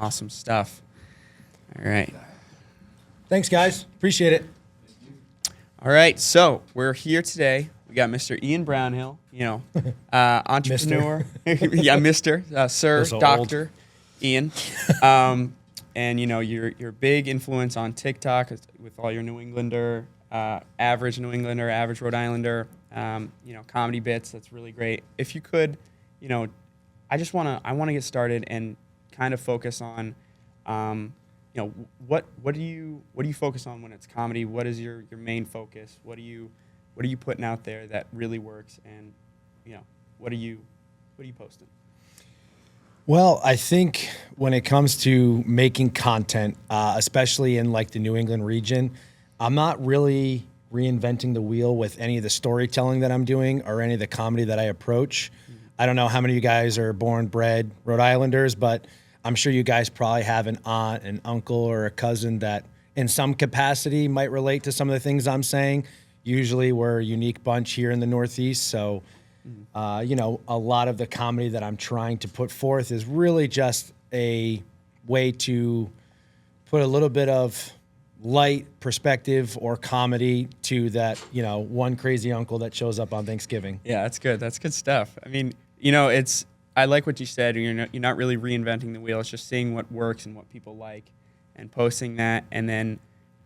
Awesome stuff. All right. Thanks, guys. Appreciate it. All right. So we're here today. We got Mr. Ian Brownhill, entrepreneur. Yeah, Mr. Sir, So Dr. Ian. And, you're a big influence on TikTok with all your New Englander, average New Englander, average Rhode Islander, comedy bits. That's really great. If you could, I want to get started and kind of focus on, what do you focus on when it's comedy? What is your main focus? What are you putting out there that really works? And, what are you posting? Well, I think when it comes to making content, especially in like the New England region, I'm not really reinventing the wheel with any of the storytelling that I'm doing or any of the comedy that I approach. Mm-hmm. I don't know how many of you guys are born, bred Rhode Islanders, but I'm sure you guys probably have an aunt, an uncle, or a cousin that in some capacity might relate to some of the things I'm saying. Usually we're a unique bunch here in the Northeast, so a lot of the comedy that I'm trying to put forth is really just a way to put a little bit of light perspective or comedy to that, one crazy uncle that shows up on Thanksgiving. Yeah, that's good. That's good stuff. I mean, I like what you said. You're not really reinventing the wheel. It's just seeing what works and what people like and posting that and then,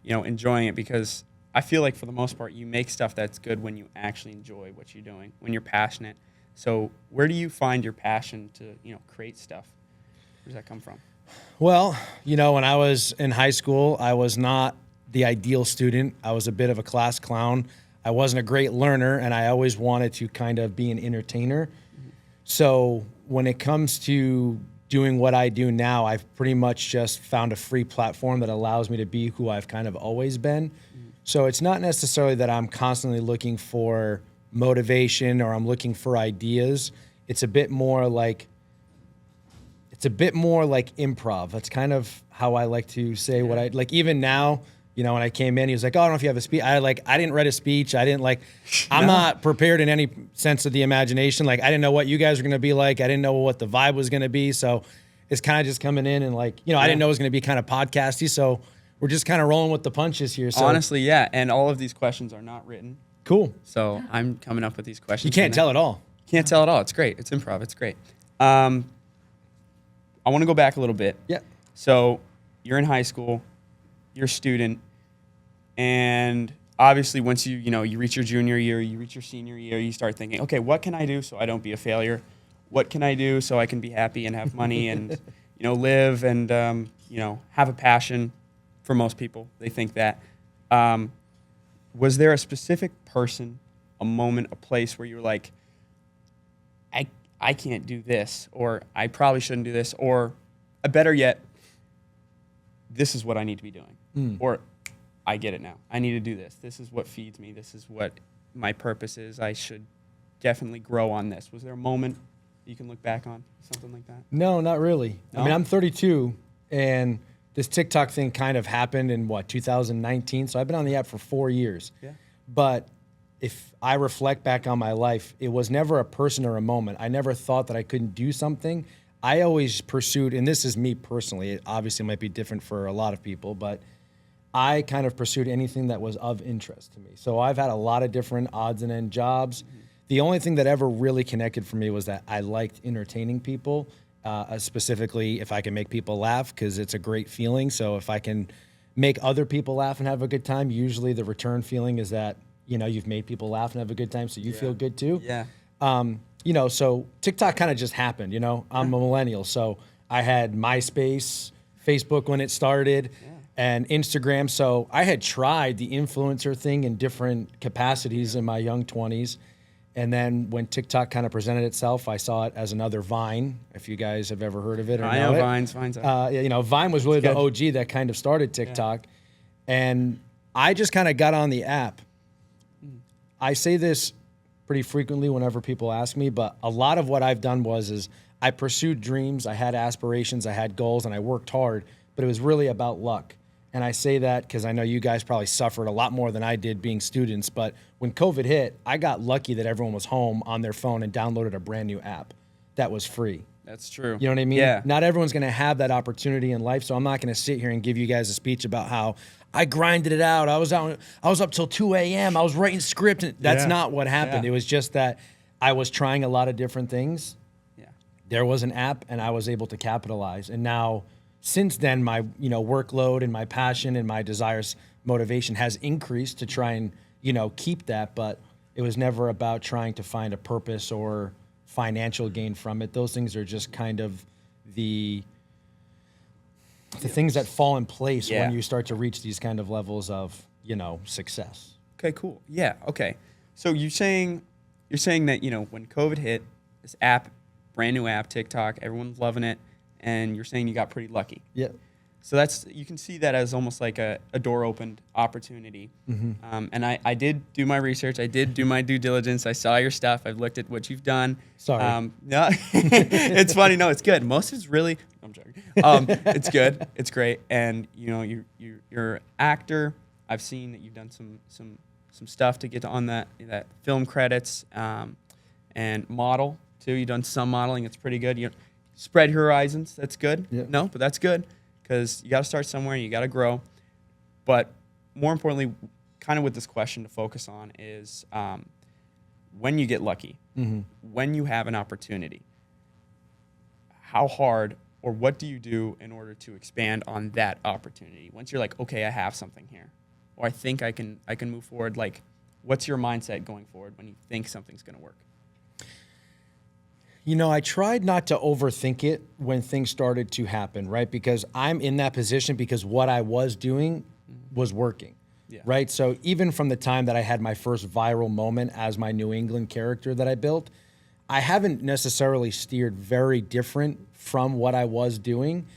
enjoying it, because I feel like for the most part, you make stuff that's good when you actually enjoy what you're doing, when you're passionate. So where do you find your passion to, create stuff? Where does that come from? Well, when I was in high school, I was not the ideal student. I was a bit of a class clown. I wasn't a great learner, and I always wanted to kind of be an entertainer. Mm-hmm. So when it comes to doing what I do now, I've pretty much just found a free platform that allows me to be who I've kind of always been. Mm-hmm. So it's not necessarily that I'm constantly looking for motivation or I'm looking for ideas. It's a bit more like improv. That's kind of how I like to say what I like. Even now, when I came in, he was like, "Oh, I don't know if you have a speech." I didn't write a speech. I'm not prepared in any sense of the imagination. Like, I didn't know what you guys were going to be like. I didn't know what the vibe was going to be. So it's kind of just coming in and I didn't know it was going to be kind of podcasty. So we're just kind of rolling with the punches here. So honestly, yeah. And all of these questions are not written. Cool. So I'm coming up with these questions. You can't tell it all. Can't tell it all. It's great. It's improv. It's great. I want to go back a little bit. Yeah. So you're in high school, you're a student, and obviously once you reach your junior year, you reach your senior year, you start thinking, okay, what can I do so I don't be a failure? What can I do so I can be happy and have money and live and have a passion? For most people, they think that. Was there a specific person, a moment, a place where you were like, I can't do this, or I probably shouldn't do this, or better yet, this is what I need to be doing, or I get it now. I need to do this. This is what feeds me. This is what my purpose is. I should definitely grow on this. Was there a moment you can look back on, something like that? No, not really. No? I mean, I'm 32, and this TikTok thing kind of happened in 2019. So I've been on the app for 4 years. Yeah. But if I reflect back on my life, it was never a person or a moment. I never thought that I couldn't do something. I always pursued, and this is me personally, it obviously might be different for a lot of people, but I kind of pursued anything that was of interest to me. So I've had a lot of different odds and end jobs. Mm-hmm. The only thing that ever really connected for me was that I liked entertaining people. Specifically, if I can make people laugh, because it's a great feeling. So if I can make other people laugh and have a good time, usually the return feeling is that, you've made people laugh and have a good time, so you feel good too. Yeah. So TikTok kind of just happened, I'm a millennial. So I had MySpace, Facebook when it started, and Instagram. So I had tried the influencer thing in different capacities in my young 20s. And then when TikTok kind of presented itself, I saw it as another Vine, if you guys have ever heard of it or I know Vine's. Vine was really the OG that kind of started TikTok. Yeah. And I just kind of got on the app. I say this pretty frequently whenever people ask me, but a lot of what I've done is I pursued dreams, I had aspirations, I had goals, and I worked hard, but it was really about luck. And I say that because I know you guys probably suffered a lot more than I did being students. But when COVID hit, I got lucky that everyone was home on their phone and downloaded a brand new app that was free. That's true. You know what I mean? Yeah. Not everyone's going to have that opportunity in life, so I'm not going to sit here and give you guys a speech about how I grinded it out. I was up till 2 a.m. I was writing script. And that's not what happened. Yeah. It was just that I was trying a lot of different things. Yeah. There was an app, and I was able to capitalize. And now, since then, my workload and my passion and my desires, motivation has increased to try and keep that. But it was never about trying to find a purpose or financial gain from it. Those things are just kind of the things that fall in place when you start to reach these kind of levels of success. Okay, cool. Yeah. Okay. So you're saying that when COVID hit, this app, brand new app, TikTok, everyone's loving it, and you're saying you got pretty lucky. Yeah. So you can see that as almost like a door opened opportunity. Mm-hmm. And I did do my research. I did do my due diligence. I saw your stuff. I've looked at what you've done. Sorry. No, it's funny. No, it's good. Most of it's really, I'm joking. It's good. It's great. And you're an actor. I've seen that you've done some stuff to get on that film credits, and model too. You've done some modeling. It's pretty good. You spread your horizons. That's good. Yeah. No, but that's good. Because you got to start somewhere and you got to grow. But more importantly, kind of what this question to focus on is when you get lucky, when you have an opportunity, how hard or what do you do in order to expand on that opportunity? Once you're like, okay, I have something here, or I think I can move forward. Like, what's your mindset going forward when you think something's going to work? I tried not to overthink it when things started to happen, right? Because I'm in that position because what I was doing was working, right? So even from the time that I had my first viral moment as my New England character that I built, I haven't necessarily steered very different from what I was doing.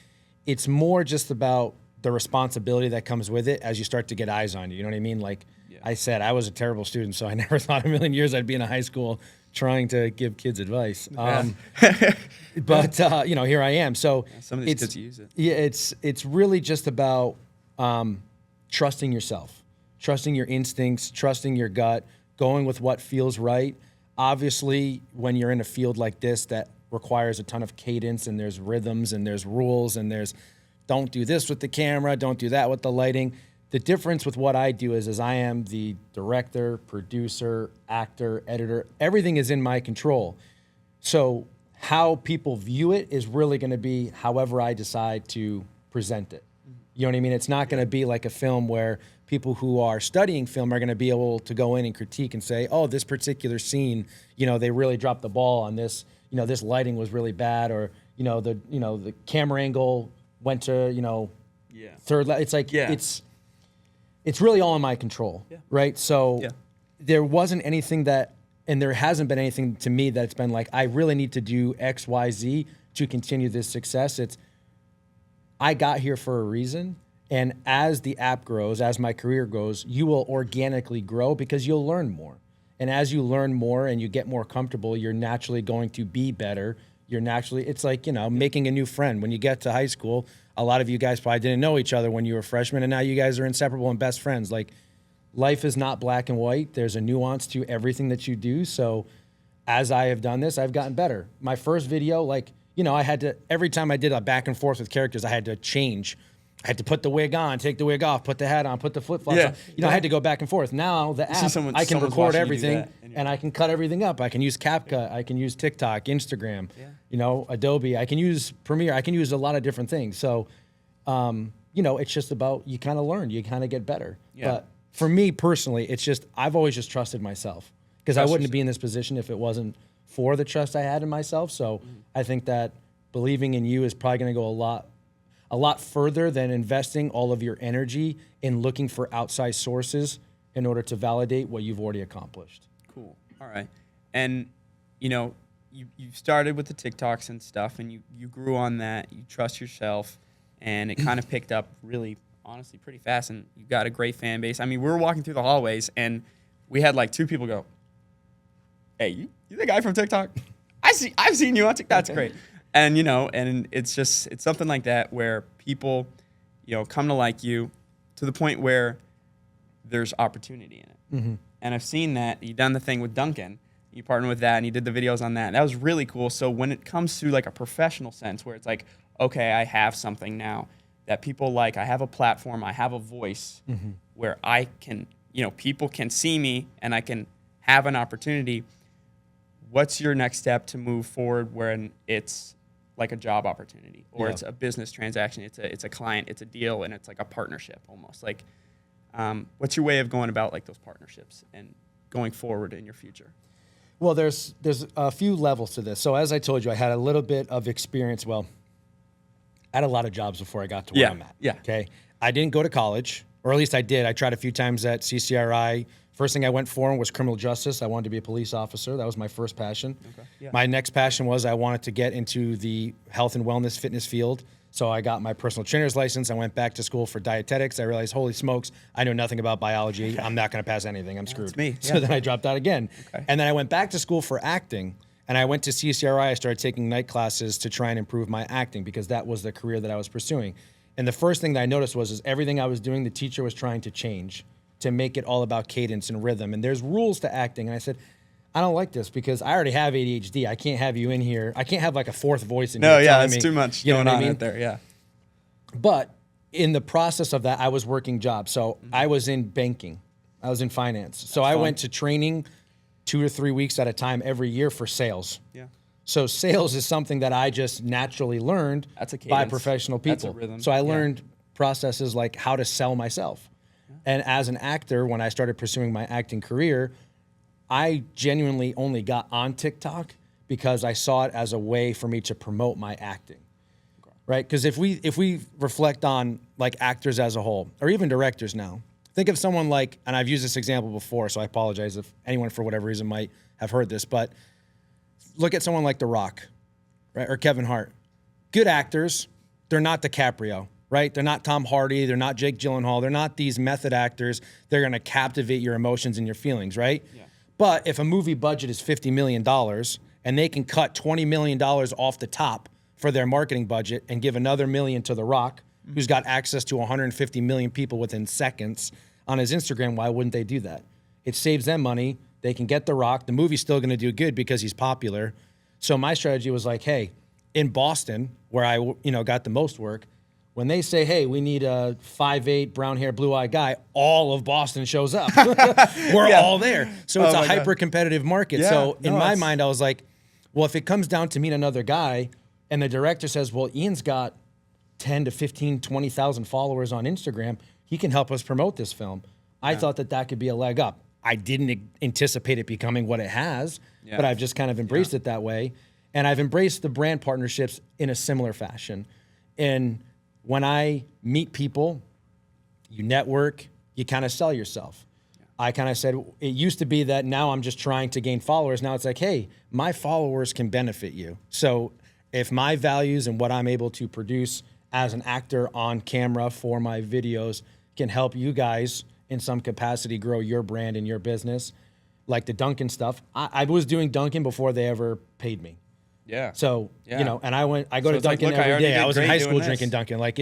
It's more just about the responsibility that comes with it as you start to get eyes on you. You know what I mean? Like I said, I was a terrible student, so I never thought a million years I'd be in a high school trying to give kids advice. But here I am. So some of these kids use it. Yeah, it's really just about trusting yourself, trusting your instincts, trusting your gut, going with what feels right. Obviously, when you're in a field like this that requires a ton of cadence and there's rhythms and there's rules and there's don't do this with the camera, don't do that with the lighting. The difference with what I do is I am the director, producer, actor, editor. Everything is in my control. So how people view it is really going to be however I decide to present it. You know what I mean? It's not going to be like a film where people who are studying film are going to be able to go in and critique and say, oh, this particular scene, they really dropped the ball on this. This lighting was really bad, or the camera angle went to third. It's like it's really all in my control, right? So there wasn't anything and there hasn't been anything to me that's been like, I really need to do X, Y, Z to continue this success. It's, I got here for a reason. And as the app grows, as my career grows, you will organically grow because you'll learn more. And as you learn more and you get more comfortable, you're naturally going to be better. It's like, making a new friend. When you get to high school, a lot of you guys probably didn't know each other when you were freshmen, and now you guys are inseparable and best friends. Like, life is not black and white. There's a nuance to everything that you do. So as I have done this, I've gotten better. My first video, I had to, every time I did a back and forth with characters, I had to change. I had to put the wig on, take the wig off, put the hat on, put the flip-flops on. I had to go back and forth. Now the app, I can record everything and I can cut everything up. I can use CapCut. I can use TikTok, Instagram, Adobe. I can use Premiere. I can use a lot of different things. So, it's just about, you kind of learn, you kind of get better. Yeah. But for me personally, it's just, I've always just trusted myself because I wouldn't be in this position if it wasn't for the trust I had in myself. So I think that believing in you is probably going to go a lot further than investing all of your energy in looking for outside sources in order to validate what you've already accomplished. Cool. All right. And, you started with the TikToks and stuff, and you grew on that. You trust yourself, and it kind of picked up really, honestly, pretty fast, and you got a great fan base. I mean, we were walking through the hallways, and we had like 2 people go, hey, you the guy from TikTok? I've seen you on TikTok. That's great. And, and it's something like that where people, come to like you to the point where there's opportunity in it. Mm-hmm. And I've seen that. You've done the thing with Dunkin, You partnered with that, and you did the videos on that. And that was really cool. So when it comes to like a professional sense, where it's like, okay, I have something now that people like, I have a platform, I have a voice where I can, people can see me and I can have an opportunity. What's your next step to move forward when it's like a job opportunity or it's a business transaction, it's a client, it's a deal, and it's like a partnership almost? Like, what's your way of going about like those partnerships and going forward in your future? Well, there's a few levels to this. So as I told you, I had a little bit of experience. Well, I had a lot of jobs before I got to where I'm at. Yeah. Okay. I didn't go to college, or at least I did. I tried a few times at CCRI. First thing I went for was criminal justice. I wanted to be a police officer. That was my first passion. Okay. Yeah. My next passion was I wanted to get into the health and wellness fitness field. So I got my personal trainer's license. I went back to school for dietetics. I realized, holy smokes, I know nothing about biology. I'm not going to pass anything. I'm screwed. That's me. So then I dropped out again. Okay. And then I went back to school for acting. And I went to CCRI. I started taking night classes to try and improve my acting because that was the career that I was pursuing. And the first thing that I noticed was everything I was doing, the teacher was trying to change to make it all about cadence and rhythm. And there's rules to acting. And I said, I don't like this because I already have ADHD. I can't have you in here. I can't have like a fourth voice in here. No, yeah, telling it's me, too much you know going what I on mean? out there. Yeah. But in the process of that, I was working jobs. So I was in banking. I was in finance. So I went to training 2 to 3 weeks at a time every year for sales. Yeah. So sales is something that I just naturally learned That's a by cadence. professional That's a people. rhythm. So I Yeah. learned processes like how to sell myself. And as an actor, when I started pursuing my acting career, I genuinely only got on TikTok because I saw it as a way for me to promote my acting. Right? Because if we reflect on like actors as a whole, or even directors now, think of someone like, and I've used this example before, so I apologize if anyone for whatever reason might have heard this, but look at someone like The Rock, right? Or Kevin Hart. Good actors, they're not DiCaprio, right? They're not Tom Hardy, they're not Jake Gyllenhaal, they're not these method actors. They're gonna captivate your emotions and your feelings, right? Yeah. But if a movie budget is $50 million and they can cut $20 million off the top for their marketing budget and give another $1 million to The Rock, who's got access to 150 million people within seconds on his Instagram, why wouldn't they do that? It saves them money. They can get The Rock. The movie's still going to do good because he's popular. So my strategy was like, hey, in Boston, where I got the most work, when they say, hey, we need a 5'8", brown-haired, blue-eyed guy, all of Boston shows up. We're all there. So it's a hyper-competitive market. Yeah, So in my mind, I was like, well, if it comes down to meet another guy and the director says, well, Ian's got 10 to 15, 20,000 followers on Instagram, he can help us promote this film. I thought that could be a leg up. I didn't anticipate it becoming what it has, but I've just kind of embraced it that way. And I've embraced the brand partnerships in a similar fashion. And when I meet people, you network, you kind of sell yourself. I kind of said, it used to be that now I'm just trying to gain followers. Now it's like, hey, my followers can benefit you. So if my values and what I'm able to produce as an actor on camera for my videos can help you guys in some capacity grow your brand and your business, like the Dunkin stuff. I was doing Dunkin before they ever paid me. Yeah. So, and I go to Dunkin every day. I was in high school drinking Dunkin. Like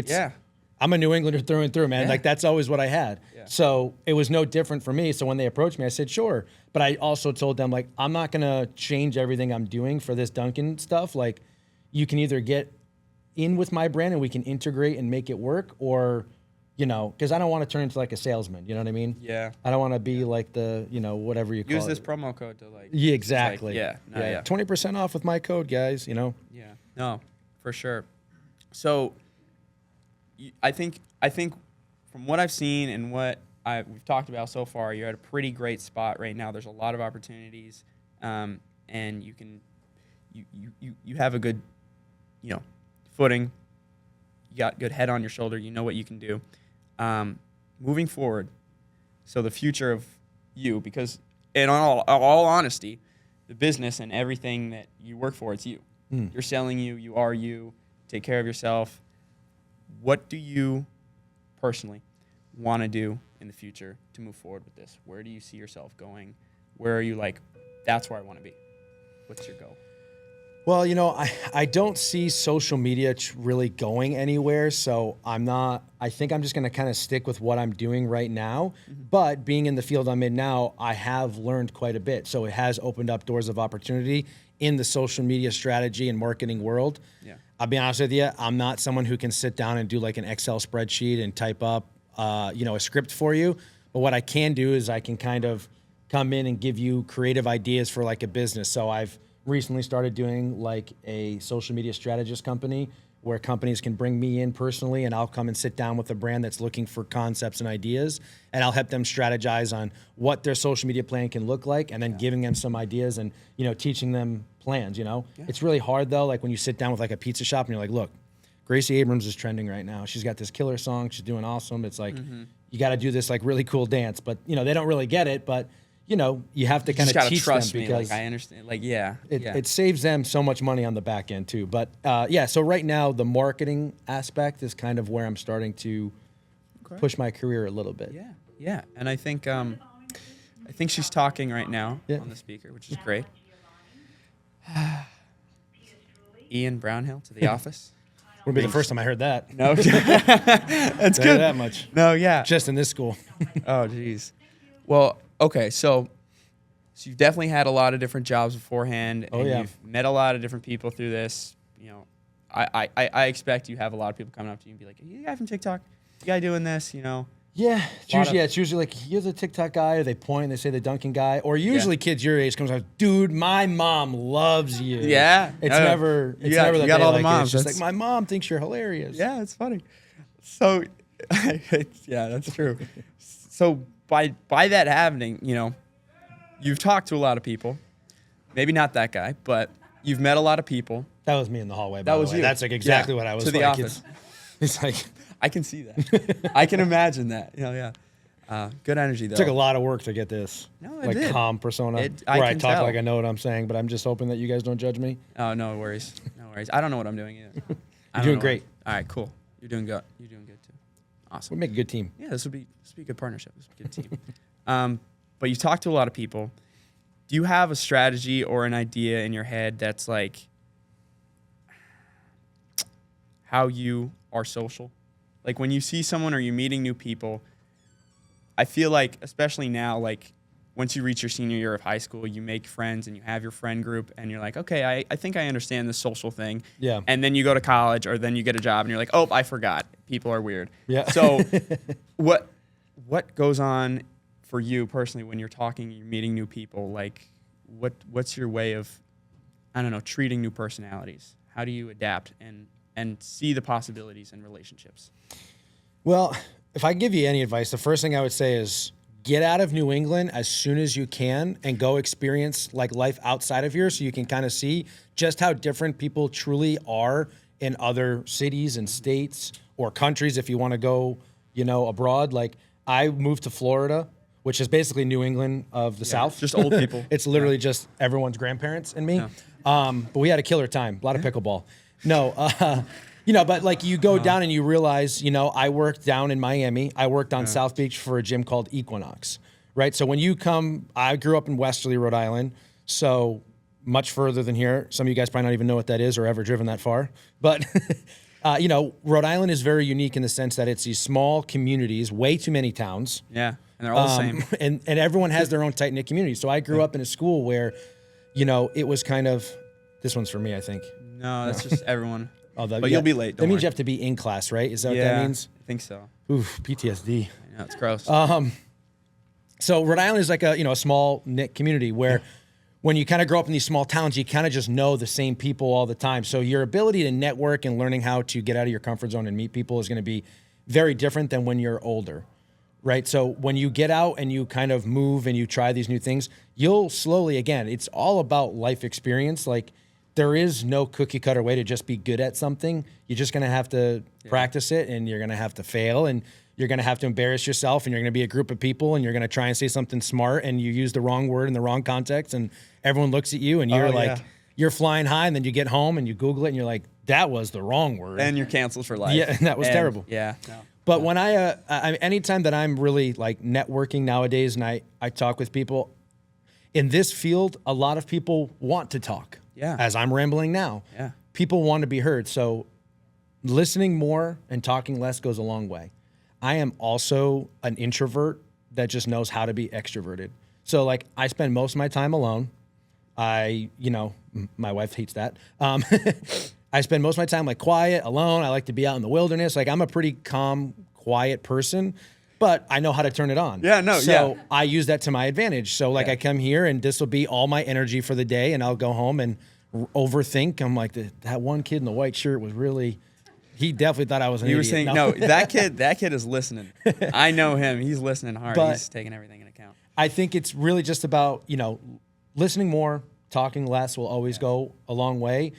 I'm a New Englander through and through, man. Like that's always what I had. Yeah. So it was no different for me. So when they approached me, I said, sure. But I also told them like, I'm not going to change everything I'm doing for this Dunkin stuff. Like you can either get in with my brand and we can integrate and make it work, or, because I don't want to turn into like a salesman. You know what I mean? Yeah. I don't want to be like the, whatever you call it. Use this promo code to like. Yeah, exactly. Like, 20% off with my code, guys, Yeah. No, for sure. So I think from what I've seen and what we've talked about so far, you're at a pretty great spot right now. There's a lot of opportunities, and you have a good, footing. You got good head on your shoulder. You know what you can do. Moving forward, so the future of you, because in all honesty, the business and everything that you work for, it's you. You're selling you. You are you. Take care of yourself. What do you personally want to do in the future to move forward with this? Where do you see yourself going? Where are you like, that's where I want to be? What's your goal? Well, I don't see social media really going anywhere, so I think I'm just going to kind of stick with what I'm doing right now. But being in the field I'm in now, I have learned quite a bit. So it has opened up doors of opportunity in the social media strategy and marketing world. Yeah. I'll be honest with you, I'm not someone who can sit down and do like an Excel spreadsheet and type up, a script for you. But what I can do is I can kind of come in and give you creative ideas for like a business. So I've recently started doing like a social media strategist company where companies can bring me in personally and I'll come and sit down with a brand that's looking for concepts and ideas, and I'll help them strategize on what their social media plan can look like, and then giving them some ideas and, teaching them plans, It's really hard though, like when you sit down with like a pizza shop and you're like, look, Gracie Abrams is trending right now. She's got this killer song. She's doing awesome. It's like, you got to do this like really cool dance, but they don't really get it, but you have to kind of teach them because I understand. Like, yeah, it saves them so much money on the back end too. But so right now the marketing aspect is kind of where I'm starting to push my career a little bit. Yeah. And I think she's talking right now on the speaker, which is great. Ian Brownhill to the office. Wouldn't be the first time I heard that. No, that's good. That much. No, yeah. Just in this school. Oh, geez. Well, okay, so you've definitely had a lot of different jobs beforehand, and you've met a lot of different people through this. I expect you have a lot of people coming up to you and be like, "Are you the guy from TikTok? You guy doing this?" Yeah, it's usually like, you're the TikTok guy, or they point and they say the Dunkin guy, or usually kids your age comes out, dude, my mom loves you. Yeah, it's never that you got all the moms. It's just like, my mom thinks you're hilarious. Yeah, it's funny. So, yeah, that's true. So by that happening, you've talked to a lot of people. Maybe not that guy, but you've met a lot of people. That was me in the hallway. That was you. That's like exactly what I was to the office. It's like, I can see that. I can imagine that. Good energy though. It took a lot of work to get this. No, it did. Calm persona I where I can talk tell. like I know what I'm saying, but I'm just hoping that you guys don't judge me. Oh, no worries. No worries. I don't know what I'm doing either. You're doing great. All right, cool. You're doing good. You're doing good too. Awesome. We make a good team. Yeah, this would be a good partnership. This would be a good team. But you talk to a lot of people. Do you have a strategy or an idea in your head that's like how you are social? Like when you see someone or you're meeting new people, I feel like, especially now, like once you reach your senior year of high school, you make friends and you have your friend group and you're like, okay, I think I understand this social thing. Yeah. And then you go to college or then you get a job and you're like, oh, I forgot. People are weird. Yeah. So what goes on for you personally when you're talking, you're meeting new people? Like what's your way of, I don't know, treating new personalities? How do you adapt and see the possibilities in relationships? Well, if I give you any advice, the first thing I would say is get out of New England as soon as you can and go experience like life outside of here so you can kind of see just how different people truly are in other cities and states or countries if you want to go, abroad. Like I moved to Florida, which is basically New England of the South. Just old people. It's literally just everyone's grandparents and me. Yeah. But we had a killer time, a lot of pickleball. No, but like you go down and you realize, I worked down in Miami. I worked on South Beach for a gym called Equinox, right? So when you come, I grew up in Westerly, Rhode Island, so much further than here. Some of you guys probably not even know what that is or ever driven that far. But, Rhode Island is very unique in the sense that it's these small communities, way too many towns. Yeah, and they're all the same. And everyone has their own tight-knit community. So I grew up in a school where, it was kind of, this one's for me, I think. No, that's just everyone. But you'll be late. That means you have to be in class, right? Is that what that means? I think so. Oof, PTSD. I know, it's gross. So Rhode Island is like a small knit community where when you kind of grow up in these small towns, you kind of just know the same people all the time. So your ability to network and learning how to get out of your comfort zone and meet people is going to be very different than when you're older, right? So when you get out and you kind of move and you try these new things, you'll slowly, again, it's all about life experience. Like there is no cookie cutter way to just be good at something. You're just going to have to practice it, and you're going to have to fail, and you're going to have to embarrass yourself, and you're going to be a group of people, and you're going to try and say something smart, and you use the wrong word in the wrong context, and everyone looks at you, and you're you're flying high, and then you get home and you Google it, and you're like, that was the wrong word. And you're canceled for life. Yeah, and that was terrible. Yeah. No. But when anytime that I'm really like networking nowadays and I talk with people, in this field, a lot of people want to talk. Yeah. As I'm rambling now. Yeah. People want to be heard. So listening more and talking less goes a long way. I am also an introvert that just knows how to be extroverted. So like I spend most of my time alone. My wife hates that. I spend most of my time like quiet, alone. I like to be out in the wilderness. Like I'm a pretty calm, quiet person, but I know how to turn it on. Yeah, no, so yeah. I use that to my advantage. So like I come here and this will be all my energy for the day, and I'll go home and overthink. I'm like, that one kid in the white shirt was really, he definitely thought I was an You idiot. were saying, no, that kid is listening. I know him. He's listening hard. But he's taking everything into account. I think it's really just about, listening more, talking less will always go a long way.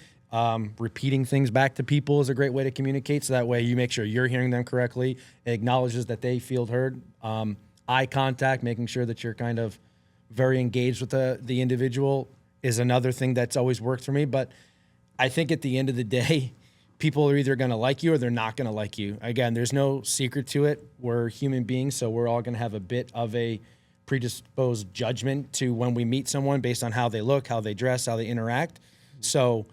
Repeating things back to people is a great way to communicate. So that way you make sure you're hearing them correctly. It acknowledges that they feel heard. Eye contact, making sure that you're kind of very engaged with the individual is another thing that's always worked for me. But I think at the end of the day, people are either going to like you or they're not going to like you. Again, there's no secret to it. We're human beings, so we're all going to have a bit of a predisposed judgment to when we meet someone based on how they look, how they dress, how they interact. So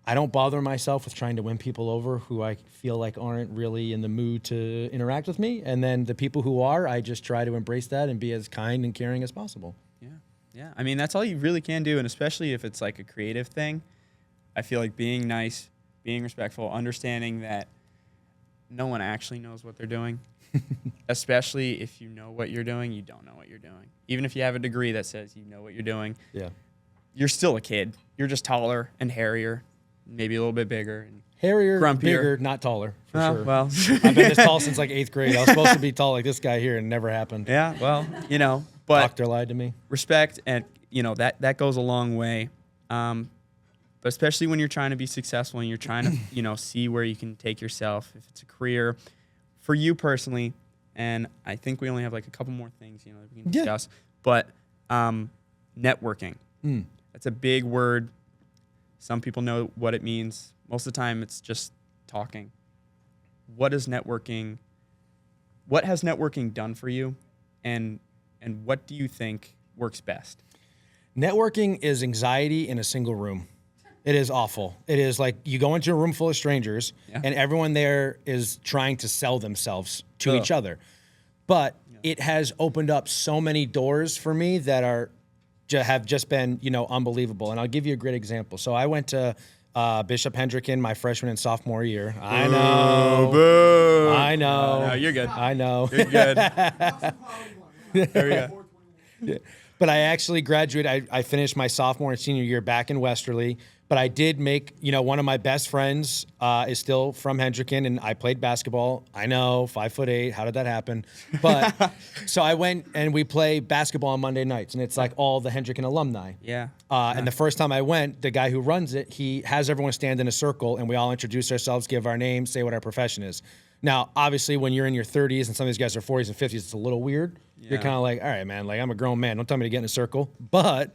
I don't bother myself with trying to win people over who I feel like aren't really in the mood to interact with me. And then the people who are, I just try to embrace that and be as kind and caring as possible. Yeah. Yeah. I mean, that's all you really can do. And especially if it's like a creative thing, I feel like being nice, being respectful, understanding that no one actually knows what they're doing. Especially if you know what you're doing, you don't know what you're doing. Even if you have a degree that says you know what you're doing, you're still a kid. You're just taller and hairier, maybe a little bit bigger. And hairier, grumpier. bigger, not taller, for sure. Well, I've been this tall since like 8th grade. I was supposed to be tall like this guy here, and it never happened. yeah, well, but Doctor lied to me. respect and, that goes a long way. But especially when you're trying to be successful and you're trying to, see where you can take yourself, if it's a career. For you personally, and I think we only have like a couple more things, that we can discuss, but networking. That's a big word. Some people know what it means. Most of the time, it's just talking. What has networking done for you, and what do you think works best? Networking is anxiety in a single room. It is awful. It is like you go into a room full of strangers and everyone there is trying to sell themselves to each other. But it has opened up so many doors for me that have just been, unbelievable. And I'll give you a great example. So I went to Bishop Hendricken my freshman and sophomore year. I know. Boo. I know. No, you're good. I know. You're good. There we go. Yeah. But I actually graduated. I finished my sophomore and senior year back in Westerly. But I did make, one of my best friends is still from Hendricken, and I played basketball. I know, 5'8". How did that happen? But so I went and we play basketball on Monday nights, and it's like all the Hendricken alumni. Yeah. And the first time I went, the guy who runs it, he has everyone stand in a circle, and we all introduce ourselves, give our name, say what our profession is. Now, obviously, when you're in your 30s and some of these guys are 40s and 50s, it's a little weird. Yeah. You're kind of like, all right, man, like I'm a grown man. Don't tell me to get in a circle. But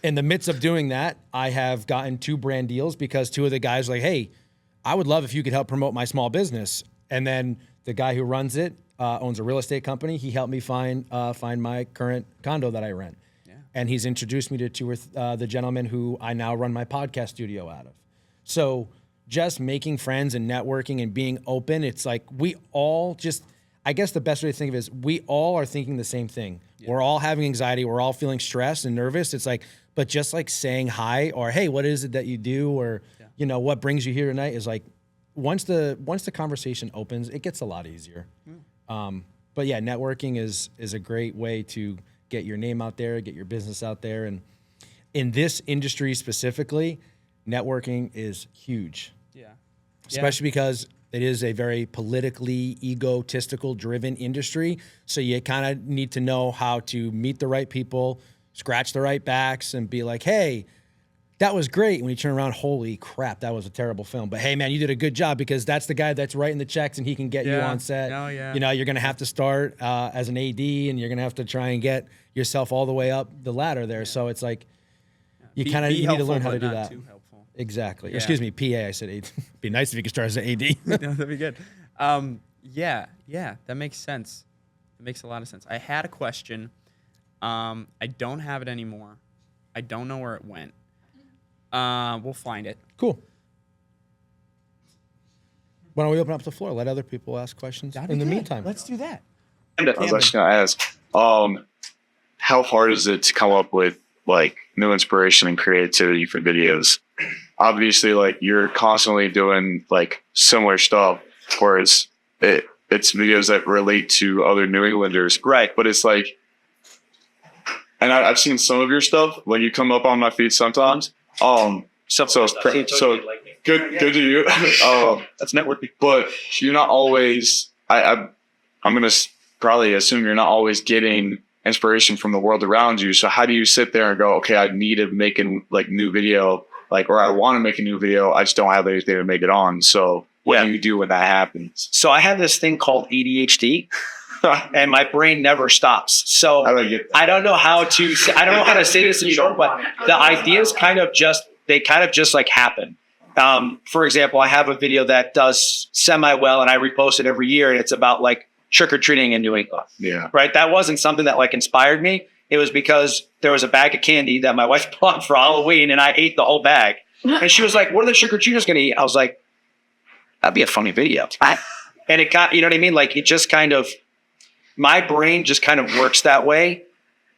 in the midst of doing that, I have gotten 2 brand deals because 2 of the guys were like, hey, I would love if you could help promote my small business. And then the guy who runs it owns a real estate company. He helped me find my current condo that I rent. Yeah. And he's introduced me to 2 of the gentlemen who I now run my podcast studio out of. So just making friends and networking and being open, it's like we all just, I guess the best way to think of it is we all are thinking the same thing. Yeah. We're all having anxiety. We're all feeling stressed and nervous. It's like, but just like saying hi or, hey, what is it that you do? Or, what brings you here tonight is like, once the conversation opens, it gets a lot easier. But yeah, networking is a great way to get your name out there, get your business out there. And in this industry specifically, networking is huge. Yeah. Especially because it is a very politically egotistical driven industry. So you kind of need to know how to meet the right people, scratch the right backs, and be like, hey, that was great. When you turn around, holy crap, that was a terrible film. But hey, man, you did a good job because that's the guy that's writing the checks and he can get you on set. Oh, yeah. You're going to have to start as an AD and you're going to have to try and get yourself all the way up the ladder there. Yeah. So it's like you kind of need to learn how to do that. Too helpful. Exactly. Yeah. Excuse me, PA, I said AD. Be nice if you could start as an AD. No, that'd be good. Yeah, that makes sense. It makes a lot of sense. I had a question. I don't have it anymore, I don't know where it went. We'll find it. Cool. Why don't we open up the floor? Let other people ask questions in the meantime. Let's do that. I was actually going to ask, how hard is it to come up with like new inspiration and creativity for videos? Obviously, like you're constantly doing like similar stuff, whereas it's videos that relate to other New Englanders. Right. But it's like, and I've seen some of your stuff when you come up on my feed sometimes. So good to you. That's networking. But you're not always, I'm going to probably assume you're not always getting inspiration from the world around you. So how do you sit there and go, okay, I need to make a like new video, like, or I want to make a new video. I just don't have anything to make it on. So what do you do when that happens? So I have this thing called EDHD and my brain never stops. So I don't know how to say this in short, but the ideas kind of just like happen. For example, I have a video that does semi well and I repost it every year and it's about like trick-or-treating in New England. Yeah. Right. That wasn't something that like inspired me. It was because there was a bag of candy that my wife bought for Halloween and I ate the whole bag. And she was like, what are the trick-or-treaters going to eat? I was like, that'd be a funny video. And it got, you know what I mean? Like it just kind of, my brain just kind of works that way.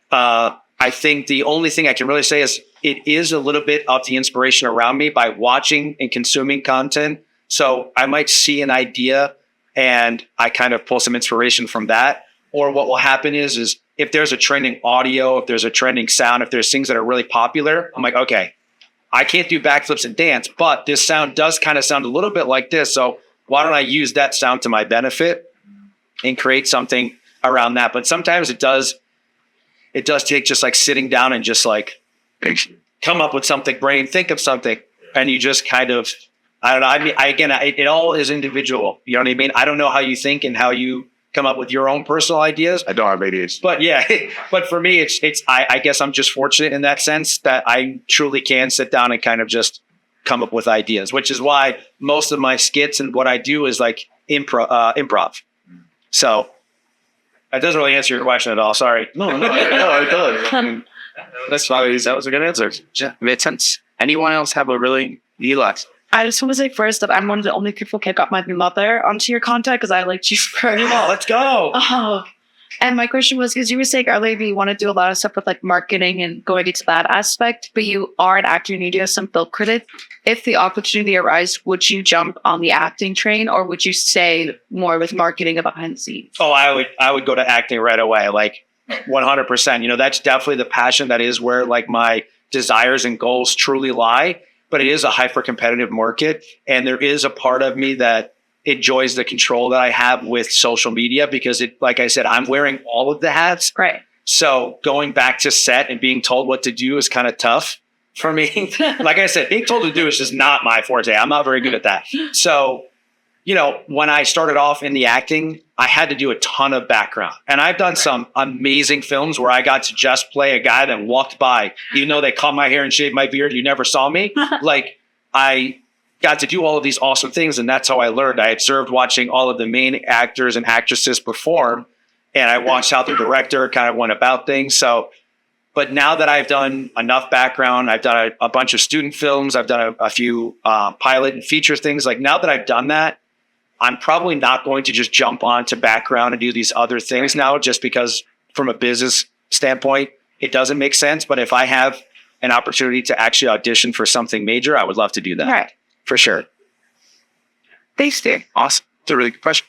I think the only thing I can really say is it is a little bit of the inspiration around me by watching and consuming content. So I might see an idea and I kind of pull some inspiration from that. Or what will happen is if there's a trending audio, if there's a trending sound, if there's things that are really popular, I'm like, okay, I can't do backflips and dance, but this sound does kind of sound a little bit like this. So why don't I use that sound to my benefit and create something around that? But sometimes it does take just like sitting down and just like come up with something, think of something, and you just kind of, I don't know. I mean, it all is individual. You know what I mean? I don't know how you think and how you come up with your own personal ideas. I don't have ADHD. But yeah, but for me, I guess I'm just fortunate in that sense that I truly can sit down and kind of just come up with ideas, which is why most of my skits and what I do is like improv. So that doesn't really answer your question at all. Sorry. No, it does. That's fine. That was a good answer. Yeah, made sense. Anyone else have a really Eli? I just want to say first that I'm one of the only people who got my mother onto your content because I like you very well. Let's go. Oh. And my question was, because you were saying earlier that you want to do a lot of stuff with like marketing and going into that aspect, but you are an actor and you do have some film credit. If the opportunity arises, would you jump on the acting train or would you stay more with marketing and behind the scenes? Oh, I would go to acting right away. Like 100%. You know, that's definitely the passion. That is where like my desires and goals truly lie. But it is a hyper competitive market. And there is a part of me that enjoys the control that I have with social media because it, like I said, I'm wearing all of the hats. Right. So going back to set and being told what to do is kind of tough for me. Like I said, being told to do is just not my forte. I'm not very good at that. So, you know, when I started off in the acting, I had to do a ton of background. And I've done some amazing films where I got to just play a guy that walked by, even though they cut my hair and shaved my beard, you never saw me. Like I got to do all of these awesome things. And that's how I learned. I observed watching all of the main actors and actresses perform. And I watched how the director kind of went about things. So, but now that I've done enough background, I've done a bunch of student films. I've done a few pilot and feature things. Like now that I've done that, I'm probably not going to just jump onto background and do these other things now just because from a business standpoint, it doesn't make sense. But if I have an opportunity to actually audition for something major, I would love to do that. Right. For sure. Thanks, dude. Awesome. It's a really good question.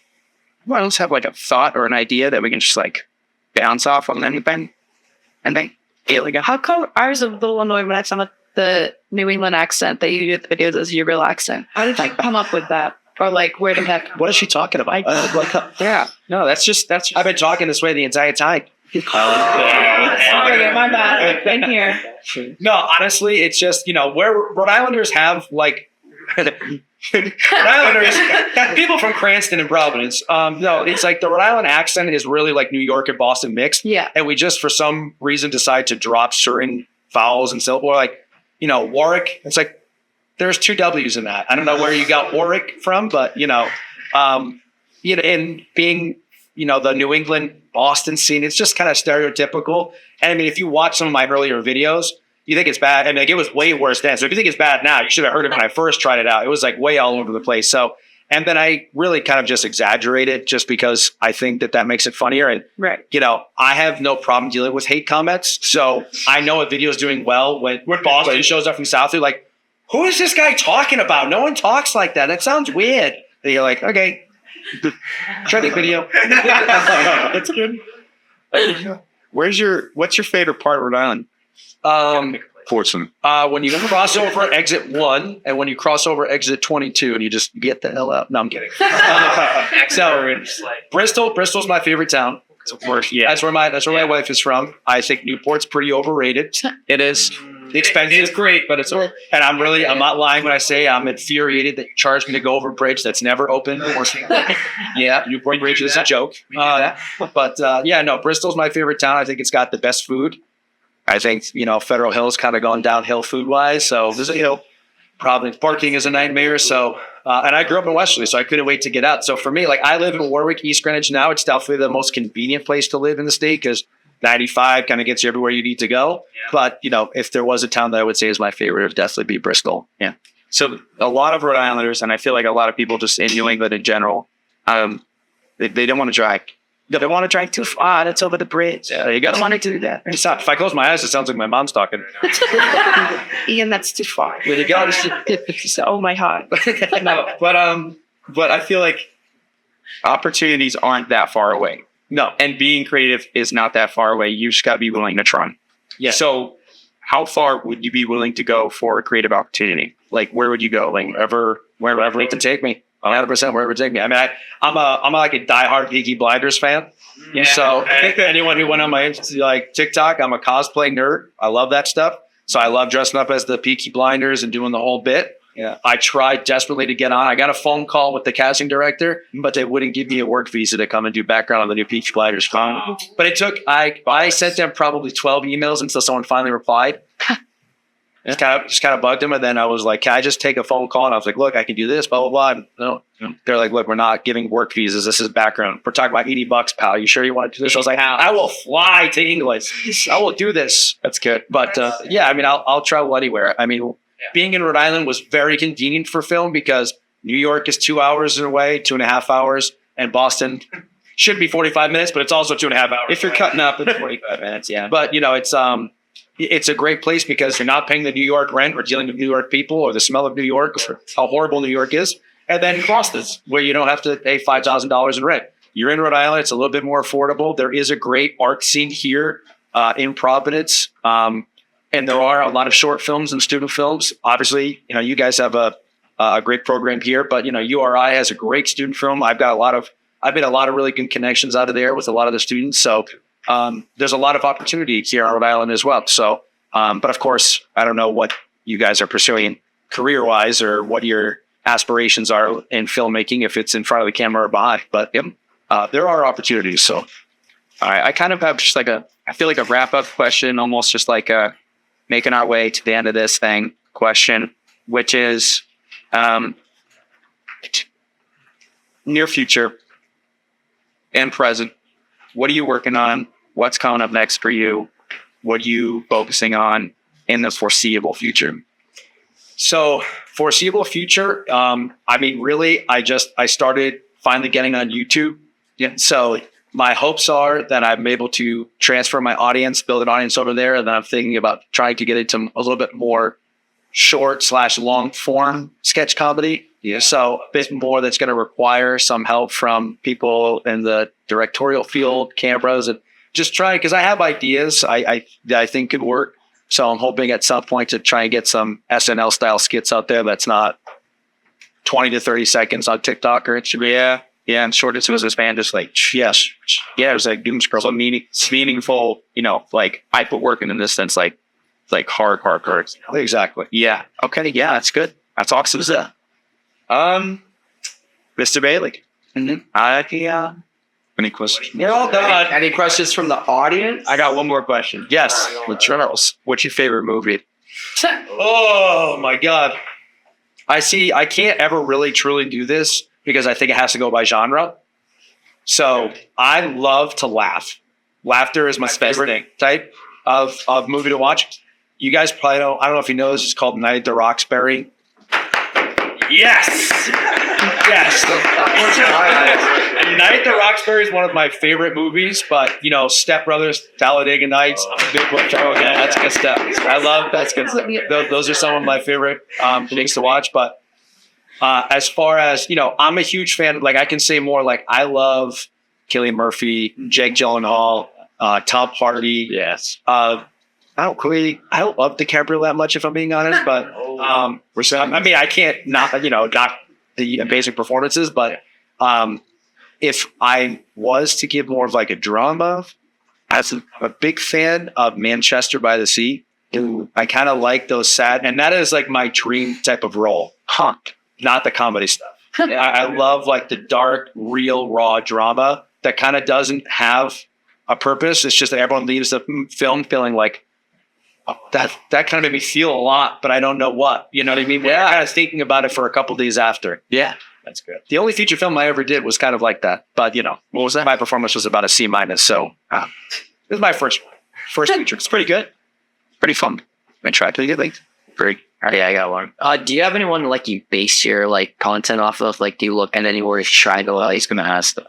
Anyone else have like a thought or an idea that we can just like bounce off on anything? How come I was a little annoyed when I saw the New England accent that you do the videos as your real accent? How did you come up with that? Or like, where the heck? What is she talking about? Yeah. No, that's just. I've been talking this way the entire time. Sorry, my bad. In here. No, honestly, it's just, you know, where Rhode Islanders have like Rhode Islanders, people from Cranston and Providence. No, it's like the Rhode Island accent is really like New York and Boston mixed. Yeah. And we just, for some reason, decide to drop certain vowels and syllables. Like, you know, Warwick, it's like, there's 2 W's in that. I don't know where you got Warwick from, but, you know, and being, you know, the New England, Boston scene, it's just kind of stereotypical. And I mean, if you watch some of my earlier videos, you think it's bad. I mean, like, it was way worse then. So if you think it's bad now, you should have heard it when I first tried it out. It was like way all over the place. So, and then I really kind of just exaggerated just because I think that makes it funnier. And, you know, I have no problem dealing with hate comments. So I know a video is doing well when Boston shows up from South. They're like, who is this guy talking about? No one talks like that. That sounds weird. And you're like, okay, try the video. That's good. What's your favorite part of Rhode Island? Portsmouth. When you cross over exit 1 and when you cross over exit 22 and you just get the hell out. No, I'm kidding. So Bristol's my favorite town. Yeah. That's where my wife is from. I think Newport's pretty overrated. It is. The expensive is great, but it's and I'm not lying when I say I'm infuriated that you charged me to go over a bridge that's never open. Yeah, Newport Bridge is a joke. Bristol's my favorite town. I think it's got the best food. I think, you know, Federal Hill's kind of gone downhill food-wise. So there's Providence parking is a nightmare. So, and I grew up in Westerly, so I couldn't wait to get out. So for me, like, I live in Warwick, East Greenwich now. It's definitely the most convenient place to live in the state because 95 kind of gets you everywhere you need to go. Yeah. But, you know, if there was a town that I would say is my favorite, it would definitely be Bristol. Yeah. So a lot of Rhode Islanders, and I feel like a lot of people just in New England in general, they don't want to drive. They don't want to drive too far. That's over the bridge. Yeah, you don't want to do that. If I close my eyes, it sounds like my mom's talking. Ian, that's too far. Where you go? Oh, my heart. No, but I feel like opportunities aren't that far away. No. And being creative is not that far away. You just got to be willing to try. Yeah. So how far would you be willing to go for a creative opportunity? Like, where would you go? Like, wherever it can take me. 100% wherever it take me. I mean, I'm like a diehard Peaky Blinders fan. Yeah. So anyone who went on my like TikTok, I'm a cosplay nerd. I love that stuff. So I love dressing up as the Peaky Blinders and doing the whole bit. Yeah. I tried desperately to get on. I got a phone call with the casting director, but they wouldn't give me a work visa to come and do background on the new Peaky Blinders film. But it took, I sent them probably 12 emails until someone finally replied. Just kind of bugged them, and then I was like, "Can I just take a phone call?" And I was like, "Look, I can do this, blah blah blah." No, they're like, "Look, we're not giving work visas. This is background. We're talking about $80, pal. You sure you want to do this?" I was like, "I will fly to England. I will do this." That's good. But yeah, I mean, I'll travel anywhere. I mean, being in Rhode Island was very convenient for film because New York is 2 hours away, 2.5 hours, and Boston should be 45 minutes, but it's also 2.5 hours. If you're cutting up, it's 45 minutes. Yeah, but you know, it's a great place because you're not paying the New York rent or dealing with New York people or the smell of New York or how horrible New York is. And then Boston's where you don't have to pay $5,000 in rent. You're in Rhode Island. It's a little bit more affordable. There is a great art scene here in Providence. And there are a lot of short films and student films. Obviously, you know, you guys have a great program here, but you know, URI has a great student film. I've made a lot of really good connections out of there with a lot of the students. So there's a lot of opportunity here on Rhode Island as well. So, but of course, I don't know what you guys are pursuing career-wise or what your aspirations are in filmmaking, if it's in front of the camera or behind. But there are opportunities. So, all right, I kind of have just like I feel like a wrap-up question, almost just like making our way to the end of this thing question, which is near future and present. What are you working on? What's coming up next for you? What are you focusing on in the foreseeable future? So foreseeable future, I mean, really, I started finally getting on YouTube. Yeah. So my hopes are that I'm able to transfer my audience, build an audience over there. And then I'm thinking about trying to get into a little bit more short/long form sketch comedy. Yeah. So a bit more that's going to require some help from people in the directorial field, cameras, and just trying, because I have ideas I think could work. So I'm hoping at some point to try and get some SNL style skits out there that's not 20 to 30 seconds on TikTok or Instagram. Yeah, and short as this band, just like, yes. Yeah, it was like doom scrolls, meaningful, you know, like I put work in this sense, like hard. Exactly. Yeah. Okay. Yeah, that's good. That's awesome. Mr. Bailey. Mm-hmm. Any questions? You're all done. Any questions from the audience? I got one more question. Yes, with Charles. What's your favorite movie? Oh my God. I can't ever really truly do this because I think it has to go by genre. So I love to laugh. Laughter is my favorite type of movie to watch. you guys probably don't. I don't know if you know this. It's called Night at the Roxbury. Yes. Yes. Night at the Roxbury is one of my favorite movies, but Step Brothers, Talladega Nights, Big Book. Oh, yeah, that's good stuff. I love that's good stuff. Those are some of my favorite things to watch. But as far as I'm a huge fan. Like I can say more. Like I love Cillian Murphy, Jake Gyllenhaal, Tom Hardy. Yes. I don't love DiCaprio that much, if I'm being honest. But I mean, I can't not the amazing performances, but if I was to give more of like a drama, as a big fan of Manchester by the Sea. I kind of like those sad, and that is like my dream type of role. Not the comedy stuff. I love like the dark, real, raw drama that kind of doesn't have a purpose. It's just that everyone leaves the film feeling like, that kind of made me feel a lot, but I don't know what. You know what I mean? Yeah. I was thinking about it for a couple days after. Yeah, that's good. The only feature film I ever did was kind of like that. But what was that? My performance was about a C-. So it was my first feature. It's pretty good. Pretty fun. I tried to get like great. Yeah, I got one. Do you have anyone like you base your like content off of? Like, do you look and then you always try to go, oh, he's gonna ask them?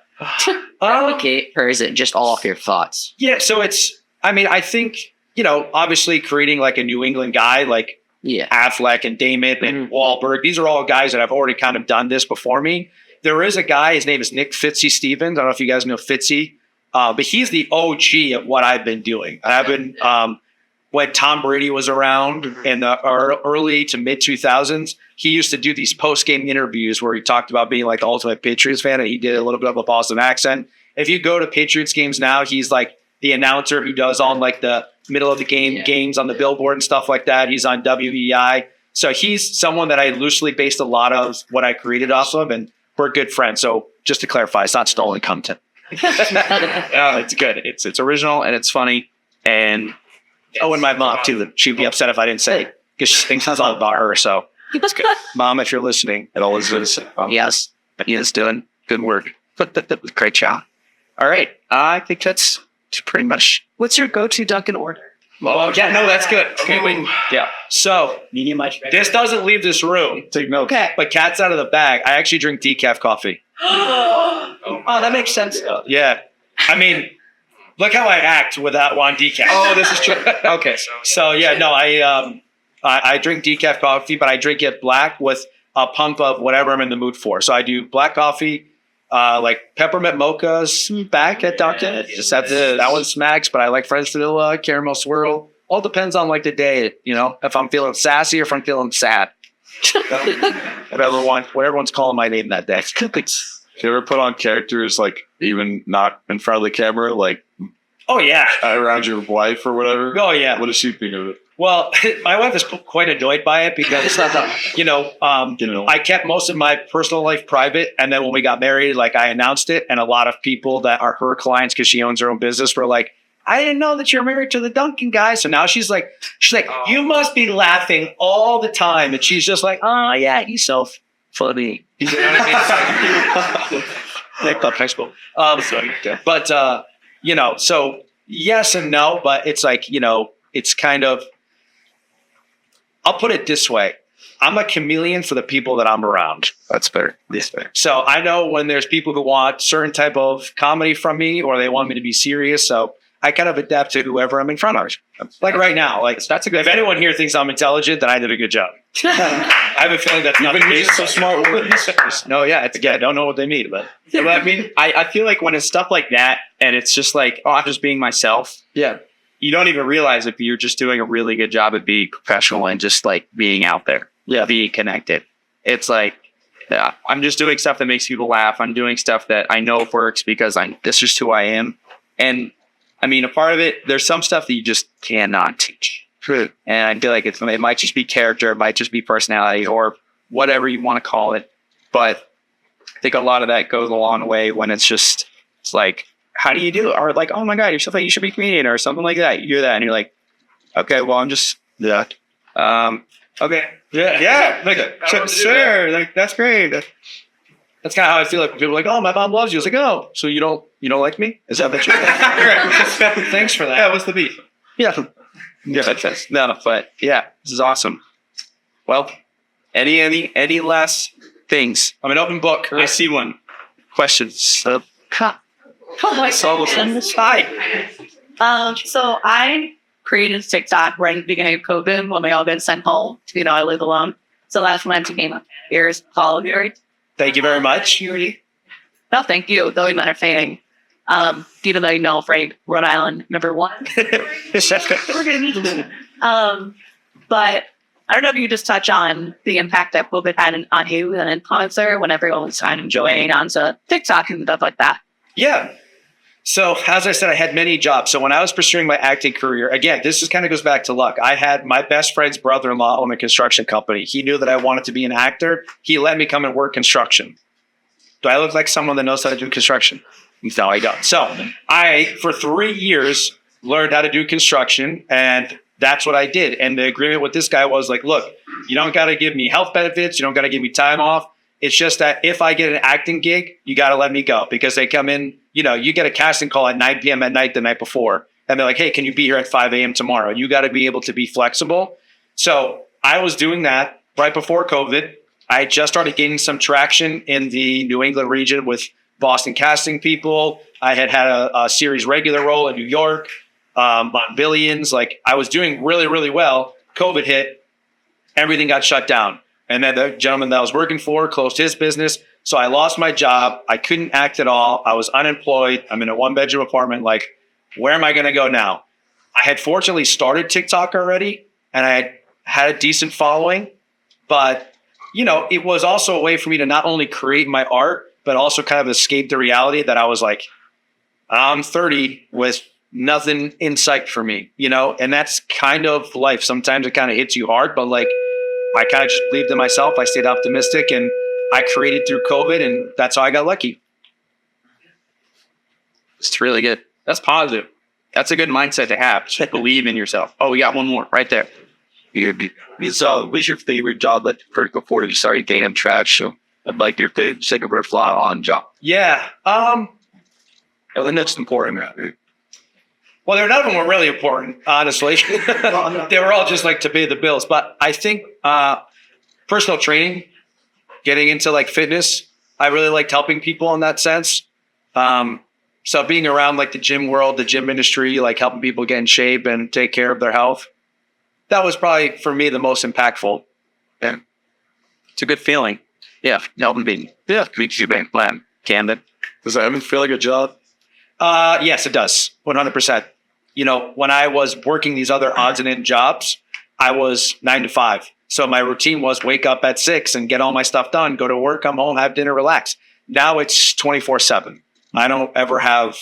Okay, or is it just all off your thoughts? Yeah, so I think obviously creating like a New England guy like Affleck and Damon and Wahlberg, these are all guys that have already kind of done this before me. There is a guy, his name is Nick Fitzy Stevens. I don't know if you guys know Fitzy, but he's the OG of what I've been doing. I've been when Tom Brady was around in the early to mid 2000s, he used to do these post-game interviews where he talked about being like the ultimate Patriots fan, and he did a little bit of a Boston accent. If you go to Patriots games now, he's like the announcer who does on like the middle of the game games on the billboard and stuff like that. He's on WEI. So he's someone that I loosely based a lot of what I created off of, and we're good friends. So just to clarify, it's not stolen content. It's good. It's original and it's funny. And and my mom too. She'd be upset if I didn't say it because she thinks it's all about her. So it's good. Mom, if you're listening, it always is. Yes, doing good work. Great job. All right, I think that's pretty much. What's your go-to Dunkin' order? Oh, yeah, no, that's good. Okay. Yeah. So this doesn't leave this room. Take notes. Okay. But cat's out of the bag. I actually drink decaf coffee. Oh, that makes sense. Yeah. I mean, look how I act without one decaf. Oh, this is true. Okay. So yeah, no, I drink decaf coffee, but I drink it black with a pump of whatever I'm in the mood for. So I do black coffee, like peppermint mochas back at Dunkin'. Just have that one smacks, but I like French vanilla, caramel swirl. All depends on like the day, if I'm feeling sassy or if I'm feeling sad. Whatever everyone's calling my name that day. You ever put on characters like even not in front of the camera, like around your wife or whatever? Oh yeah. What does she think of it? Well, my wife is quite annoyed by it because I kept most of my personal life private, and then when we got married, like I announced it, and a lot of people that are her clients because she owns her own business were like, I didn't know that you're married to the Dunkin' guy. So now she's like, you must be laughing all the time, and she's just like, oh yeah, he's so funny. You know what I mean? High school. But so yes and no, but it's like it's kind of. I'll put it this way. I'm a chameleon for the people that I'm around. That's fair. That's fair. So I know when there's people who want certain type of comedy from me or they want me to be serious. So I kind of adapt to whoever I'm in front of. Like right now, that's a good. If anyone here thinks I'm intelligent, then I did a good job. I have a feeling that's not the case. So smart words. No, yeah, I don't know what they mean, but I mean, I feel like when it's stuff like that and it's just like, I'm just being myself. Yeah. You don't even realize if you're just doing a really good job at being professional and just like being out there, being connected. It's like, I'm just doing stuff that makes people laugh. I'm doing stuff that I know works because this is who I am. And I mean, a part of it, there's some stuff that you just cannot teach. True. And I feel like it might just be character, it might just be personality or whatever you want to call it. But I think a lot of that goes a long way when it's like, how do you do it? Or like, oh my God, you're something you should be a comedian or something like that. You do that and you're like, okay, well, I'm just that. Okay. Yeah. Like, sure. Like, that's great. That's kind of how I feel like when people are like, oh, my mom loves you. It's like, oh, so you don't like me? Is that the truth? Thanks for that. Yeah, what's the beef? Yeah. Yeah, that's no, but yeah, this is awesome. Well, any last things? I'm an open book. I see one. Questions? So I created TikTok right at the beginning of COVID when we all got sent home. I live alone. So that's when I became a years follow you. Thank you very much. No, thank you. Though I'm entertaining. Do you know, Frank, Rhode Island, #1. We're gonna need to. But I don't know if you could just touch on the impact that COVID had on you and an influencer when everyone was kind of enjoying onto TikTok and stuff like that. Yeah. So as I said, I had many jobs. So when I was pursuing my acting career, again, this just kind of goes back to luck. I had my best friend's brother-in-law own a construction company. He knew that I wanted to be an actor. He let me come and work construction. Do I look like someone that knows how to do construction? No, I don't. So I, for 3 years, learned how to do construction, and that's what I did. And the agreement with this guy was like, look, you don't got to give me health benefits. You don't got to give me time off. It's just that if I get an acting gig, you got to let me go because they come in, you get a casting call at 9 p.m. at night the night before. And they're like, hey, can you be here at 5 a.m. tomorrow? You got to be able to be flexible. So I was doing that right before COVID. I just started gaining some traction in the New England region with Boston casting people. I had a series regular role in New York, on Billions. Like I was doing really, really well. COVID hit, everything got shut down. And then the gentleman that I was working for closed his business. So I lost my job. I couldn't act at all. I was unemployed. I'm in a 1-bedroom apartment. Like, where am I going to go now? I had fortunately started TikTok already, and I had a decent following. But, it was also a way for me to not only create my art, but also kind of escape the reality that I was like, I'm 30 with nothing in sight for me, and that's kind of life. Sometimes it kind of hits you hard, but like, I kind of just believed in myself. I stayed optimistic and I created through COVID, and that's how I got lucky. It's really good. That's positive. That's a good mindset to have. Just believe in yourself. Oh, we got one more right there. What's your favorite job that before you started gaining traction? I'd like your second fly on job. Yeah. And that's important. Well, none of them were really important, honestly. They were all just like to pay the bills. But I think personal training, getting into like fitness, I really liked helping people in that sense. So being around like the gym world, the gym industry, like helping people get in shape and take care of their health, that was probably for me the most impactful. Yeah. It's a good feeling. Yeah. Helping people. Yeah. Makes you bank plan. Camden. Does that even feel like a job? Yes, it does. 100%. When I was working these other odds and ends jobs, I was 9 to 5. So my routine was wake up at 6 and get all my stuff done, go to work, come home, have dinner, relax. Now it's 24/7. I don't ever have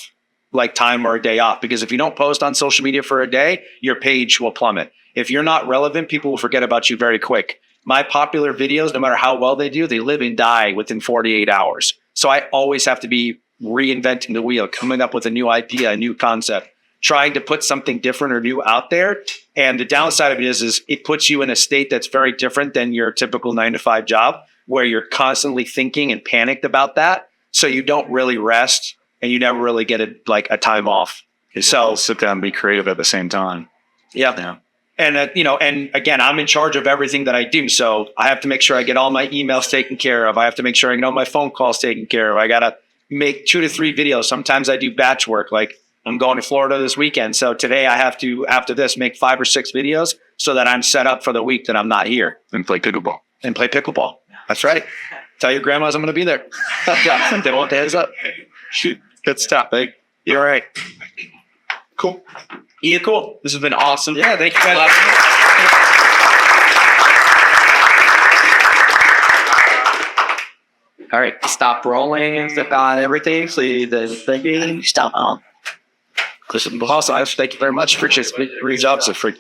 like time or a day off because if you don't post on social media for a day, your page will plummet. If you're not relevant, people will forget about you very quick. My popular videos, no matter how well they do, they live and die within 48 hours. So I always have to be reinventing the wheel, coming up with a new idea, a new concept, trying to put something different or new out there. And the downside of it is it puts you in a state that's very different than your typical 9 to 5 job, where you're constantly thinking and panicked about that. So you don't really rest and you never really get a time off. So sit down and be creative at the same time. Yeah. And, and again, I'm in charge of everything that I do. So I have to make sure I get all my emails taken care of. I have to make sure I get all my phone calls taken care of. I got to make 2 to 3 videos. Sometimes I do batch work. Like I'm going to Florida this weekend. So today I have to, after this, make 5 or 6 videos so that I'm set up for the week that I'm not here. And play pickleball. That's right. Tell your grandmas I'm going to be there. They want the heads up. Shoot. Good stuff, eh? You're all right. Cool. Ian, cool. This has been awesome. Yeah, thank you guys. All right, stop rolling, step on everything. So the thing, stop on. Also, thank you very much. Appreciate it. Great job, so freak.